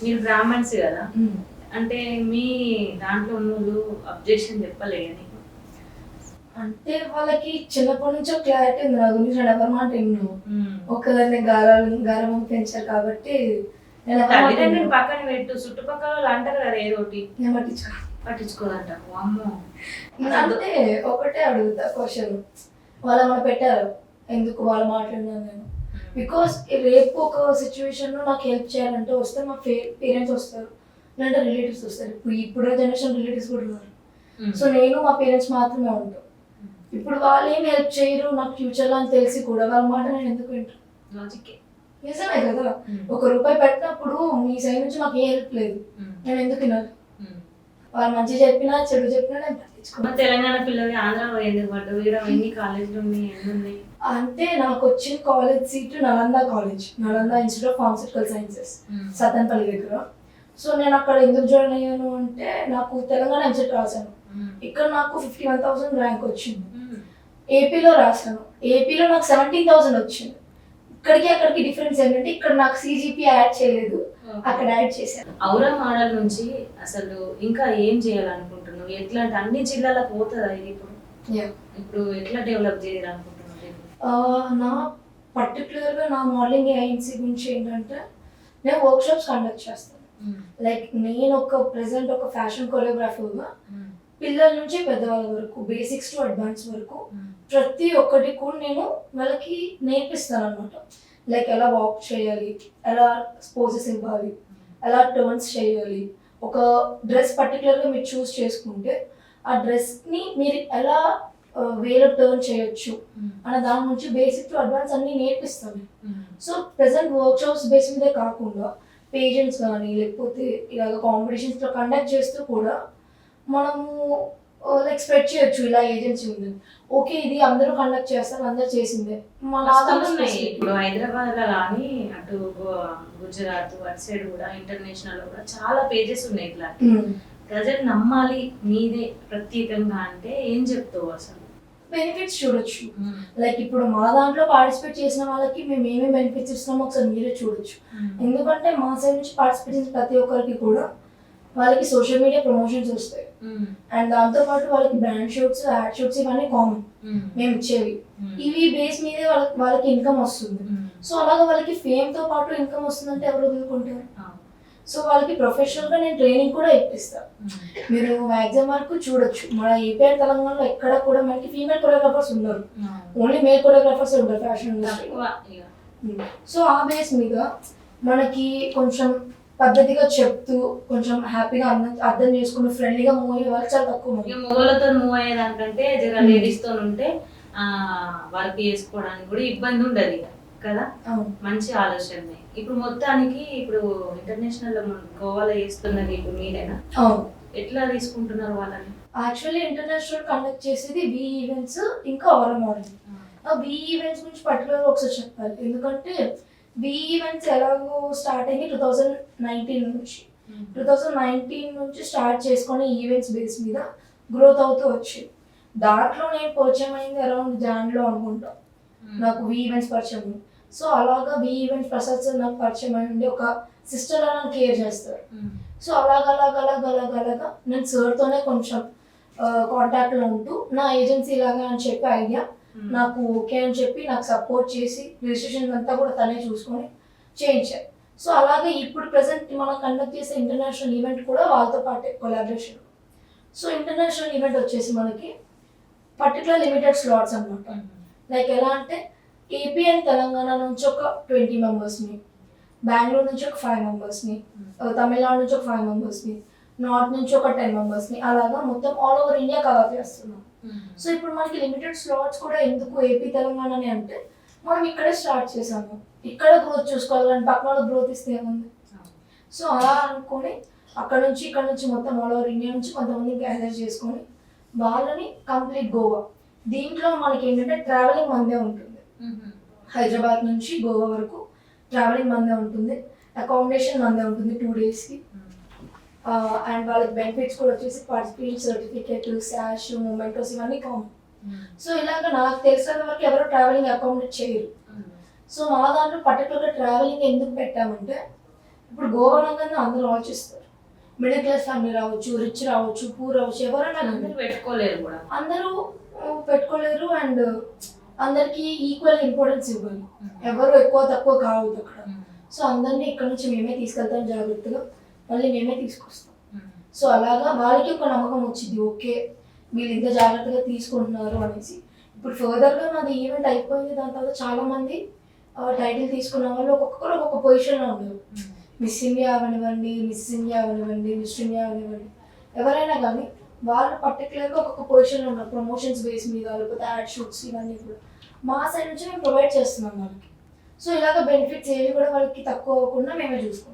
మీరు బ్రాహ్మణ్స్ కదా, అంటే మీ దాంట్లో ఉన్నోళ్ళు అబ్జెక్షన్ చెప్పలే నీకు? అంటే వాళ్ళకి చిన్నప్పటి నుంచో క్లారిటీ ఉంది నా గురించి, నేను ఎవరి మాట విన్ను. ఒకదాన్ని గారాబం పెంచారు కాబట్టి నేను ఎవరి మాట తల్లిదండ్రులు విన్ను. పక్కన పెట్టు, చుట్టుపక్కల వాళ్ళు అంటారు కదా ఏదో ఒకటి, నేను పట్టించుకో. పట్టించుకోదంట. అమ్మో. అంటే ఒకటే అడుగుతా క్వశ్చన్, వాళ్ళు ఏమైనా పెట్టారు ఎందుకు వాళ్ళు మాట్లాడినాను నేను? బికాస్ రేపు ఒక సిచ్యువేషన్లో నాకు హెల్ప్ చేయాలంటే వస్తే మా పేరెంట్స్ వస్తారు, లేదంటే రిలేటివ్స్ వస్తారు. ఇప్పుడు జనరేషన్ రిలేటివ్స్ కూడా ఉన్నారు. సో నేను మా పేరెంట్స్ మాత్రమే ఉంటాం. ఇప్పుడు వాళ్ళు ఏం హెల్ప్ చేయరు నాకు ఫ్యూచర్లో అని తెలిసి కూడా వాళ్ళ మాట నేను ఎందుకు వింటాను? లాజిక్. నిజమే కదా. ₹1 పెట్టినప్పుడు మీ సైడ్ నుంచి నాకు ఏ హెల్ప్ లేదు, నేను ఎందుకు వినాలి? వాళ్ళు మంచి చెప్పినా చెడు చెప్పినా నేను పట్టించుకోను. తెలంగాణ పిల్లలు ఆంధ్ర ఎందుకు పడ్డావు? ఇక్కడ ఎన్ని కాలేజీలు ఉన్నాయి, ఎన్ని ఉన్నాయి? అంటే నాకు వచ్చిన college seat Nalanda college, Nalanda institute of pharmaceutical sciences, Sattenapalli దగ్గర. సో నేను అక్కడ ఎందుకు జాయిన్ అయ్యాను అంటే నాకు తెలంగాణ ఎంసెట్ రాశాను, ఇక్కడ నాకు 51,000 ర్యాంక్ వచ్చింది. ఏపీలో రాశాను, ఏపీలో నాకు 17,000 వచ్చింది. ఇక్కడికి అక్కడికి డిఫరెన్స్ ఏంటంటే ఇక్కడ నాకు సిజిపి యాడ్ చేయలేదు, అక్కడ యాడ్ చేశాను. ఔరా మోడల్ నుంచి అసలు ఇంకా ఏం చేయాలనుకుంటున్నావు? ఎట్లా అంటే అన్ని జిల్లాలకు పోతుందా ఇది? ఇప్పుడు ఎట్లా డెవలప్ చేయాలనుకుంటున్నావు? నా పర్టికులర్గా నా మోడలింగ్ ఏజెన్సీ గురించి ఏంటంటే నేను వర్క్షాప్స్ కండక్ట్ చేస్తాను. లైక్ నేను ప్రెసెంట్ ఒక ఫ్యాషన్ కొరియోగ్రాఫర్గా పిల్లల నుంచి పెద్దవాళ్ళ వరకు, బేసిక్స్ టు అడ్వాన్స్ వరకు ప్రతి ఒక్కటి కూడా నేను వాళ్ళకి నేర్పిస్తాను అనమాట. లైక్ ఎలా వాక్ చేయాలి, ఎలా పోజెస్ ఇవ్వాలి, ఎలా టర్న్స్ చేయాలి. ఒక డ్రెస్ పర్టికులర్గా మీరు చూస్ చేసుకుంటే ఆ డ్రెస్ని మీరు ఎలా వేలో టర్న్ చేయొచ్చు అనే దాని నుంచి బేసిక్ టు అడ్వాన్స్ అన్ని నేర్పిస్తాను. సో ప్రెసెంట్ వర్క్షాప్స్ బేస్ మీదే కాకుండా పేజెంట్స్ కానీ లేకపోతే ఇలాగ కాంపిటీషన్స్లో కండక్ట్ చేస్తూ కూడా మనము లైక్ స్ప్రెడ్ చేయొచ్చు, ఇలా ఏజెన్సీ ఉంది, ఓకే ఇది అందరూ కండక్ట్ చేస్తారు, అందరూ చేసిందే. ఇప్పుడు హైదరాబాద్ లో కానీ అటు గుజరాత్ అటు సైడ్ కూడా ఇంటర్నేషనల్ కూడా చాలా పేజెస్ ఉన్నాయి. ఇట్లా ప్రజలు నమ్మాలి మీదే ప్రత్యేకంగా అంటే ఏం చెప్తావు? అసలు బెనిఫిట్స్ చూడొచ్చు. లైక్ ఇప్పుడు మా దాంట్లో పార్టిసిపేట్ చేసిన వాళ్ళకి మేము ఏమేమి బెనిఫిట్స్ ఇస్తున్నామో ఒకసారి మీరే చూడొచ్చు. ఎందుకంటే మా సైడ్ నుంచి పార్టిసిపేట్ చేసిన ప్రతి ఒక్కరికి కూడా వాళ్ళకి సోషల్ మీడియా ప్రమోషన్స్ వస్తాయి, అండ్ దాంతోపాటు వాళ్ళకి బ్రాండ్ షూట్స్, యాడ్ షూట్స్ ఇవన్నీ కామన్ మేము ఇచ్చేవి. ఇవి బేస్ మీదే వాళ్ళకి ఇన్కమ్ వస్తుంది. సో అలాగే వాళ్ళకి ఫేమ్తో పాటు ఇన్కమ్ వస్తుందంటే ఎవరు వదులుకుంటారు? సో వాళ్ళకి ప్రొఫెషనల్గా నేను ట్రైనింగ్ కూడా ఇప్పిస్తాను. మీరు మ్యాక్సిమం వరకు చూడొచ్చు మన ఏపీ అండ్ తెలంగాణలో ఎక్కడ కూడా మనకి ఫీమేల్ కొరియోగ్రాఫర్స్ ఉన్నారు, ఓన్లీ మేల్ కొరియోగ్రాఫర్స్ ఉంటారు ఫ్యాషన్ ఇండస్ట్రీలో. సో ఆ బేస్ మీద మనకి కొంచెం పద్ధతిగా చెప్తూ కొంచెం హ్యాపీగా అర్థం చేసుకుంటూ ఫ్రెండ్లీగా మూవ్ అయ్యే వాళ్ళకి చాలా తక్కువ. మొగలతో మూవ్ అయ్యేదానికంటే జర లేడీస్ తో ఉంటే వర్క్ చేసుకోవడానికి కూడా ఇబ్బంది ఉండదు కదా. మంచి ఆలోచన. ఇప్పుడు మొత్తానికి ఇప్పుడు ఇంటర్నేషనల్ గోవాలో చేస్తున్నది ఇప్పుడు మీరేనా? ఎట్లా తీసుకుంటున్నారు వాళ్ళని? యాక్చువల్లీ ఇంటర్నేషనల్ కండక్ట్ చేసేది వి ఈవెంట్స్ ఇంకా ఔరా మోడల్. వి ఈవెంట్స్ గురించి పర్టికులర్గా ఒకసారి చెప్పాలి, ఎందుకంటే వి ఈవెంట్స్ ఎలాగో స్టార్ట్ అయింది 2019 నుంచి. 2019 నుంచి స్టార్ట్ చేసుకొని ఈవెంట్స్ బేస్ మీద గ్రోత్ అవుతూ వచ్చింది. దాంట్లో నేను పరిచయం అయింది అరౌండ్ జాన్లో అనుకుంటా, నాకు వి ఈవెంట్స్ పరిచయం ఉంది. సో అలాగా వి ఈవెంట్స్ ప్రసాద్ సార్ నాకు పరిచయం అయ్యింది, ఒక సిస్టర్ అలా కేర్ చేస్తారు. సో అలాగలాగా నేను సార్తోనే కొంచెం కాంటాక్ట్లో ఉంటూ నా ఏజెన్సీ లాగా అని చెప్పి ఐడియా నాకు ఓకే అని చెప్పి నాకు సపోర్ట్ చేసి రిజిస్ట్రేషన్ అంతా కూడా తనే చూసుకొని చేయించారు. సో అలాగే ఇప్పుడు ప్రెసెంట్ మనం కండక్ట్ చేసే ఇంటర్నేషనల్ ఈవెంట్ కూడా వాళ్ళతో పాటే కొలాబరేషన్. సో ఇంటర్నేషనల్ ఈవెంట్ వచ్చేసి మనకి పర్టికులర్ లిమిటెడ్ స్లాట్స్ అనమాట. లైక్ ఎలా అంటే ఏపీ అండ్ తెలంగాణ నుంచి ఒక 20 మెంబర్స్ని, బెంగళూరు నుంచి ఒక 5 మెంబర్స్ని, తమిళనాడు నుంచి ఒక 5 మెంబర్స్ని, నార్త్ నుంచి ఒక 10 మెంబర్స్ని, అలాగా మొత్తం ఆల్ ఓవర్ ఇండియా కవర్ చేస్తున్నాం. సో ఇప్పుడు మనకి లిమిటెడ్ స్లాట్స్ కూడా ఎందుకు ఏపీ తెలంగాణని అంటే మనం ఇక్కడే స్టార్ట్ చేసాము, ఇక్కడ గ్రోత్ చూసుకోవాలి కానీ పక్కన వాళ్ళకి గ్రోత్ ఇస్తే ఏముంది. సో అలా అనుకొని అక్కడ నుంచి ఇక్కడ నుంచి మొత్తం ఆల్ ఓవర్ ఇండియా నుంచి కొంతమంది గ్యాదర్ చేసుకొని వాళ్ళని కంప్లీట్ గోవా. దీంట్లో మనకి ఏంటంటే ట్రావెలింగ్ మందే ఉంటుంది, హైదరాబాద్ నుంచి గోవా వరకు ట్రావెలింగ్ మందే ఉంటుంది, అకామిడేషన్ మందే ఉంటుంది 2 డేస్కి. అండ్ వాళ్ళకి బెనిఫిట్స్ కూడా వచ్చేసి పార్టిసిపేషన్ సర్టిఫికేట్, శాష్, మూమెంటోస్ ఇవన్నీ కామన్. సో ఇలాగ నాకు తెలిసిన వరకు ఎవరు ట్రావెలింగ్ అకామిడేట్ చేయరు. సో మా దాంట్లో పర్టికులర్గా ట్రావెలింగ్ ఎందుకు పెట్టామంటే ఇప్పుడు గోవా అనగానే అందరూ ఆలోచిస్తారు. మిడిల్ క్లాస్ ఫ్యామిలీ రావచ్చు, రిచ్ రావచ్చు, పూర్ రావచ్చు, ఎవరైనా కానీ అందరూ పెట్టుకోలేరు కూడా. అందరూ పెట్టుకోలేరు. అండ్ అందరికీ ఈక్వల్ ఇంపార్టెన్స్ ఇవ్వాలి. ఎవరు ఎక్కువ తక్కువ కావద్దు అక్కడ. సో అందరినీ ఇక్కడ నుంచి మేమే తీసుకెళ్తాం జాగ్రత్తగా, మళ్ళీ మేమే తీసుకొస్తాం. సో అలాగా వాళ్ళకి ఒక నమ్మకం వచ్చింది, ఓకే వీళ్ళు ఇంత జాగ్రత్తగా తీసుకుంటున్నారు అనేసి. ఇప్పుడు ఫర్దర్గా నాది ఈవెంట్ అయిపోయింది. దాని తర్వాత చాలా మంది టైటిల్ తీసుకున్న వాళ్ళు ఒక్కొక్కరు ఒక్కొక్క పొజిషన్లో ఉన్నారు. మిస్ ఇండియా అవనివ్వండి, మిస్ ఇండియా అవనివ్వండి, మిస్ ఇండియా అవనివ్వండి, ఎవరైనా కానీ వాళ్ళు పర్టికులర్గా ఒక్కొక్క పొజిషన్లో ఉన్నారు. ప్రమోషన్స్ బేస్ మీద, లేకపోతే యాడ్ షూట్స్, ఇవన్నీ కూడా మా సైడ్ నుంచి మేము ప్రొవైడ్ చేస్తున్నాం వాళ్ళకి. సో ఇలాగ బెనిఫిట్స్ ఏవి కూడా వాళ్ళకి తక్కువ అవ్వకుండా మేమే చూసుకుంటాం.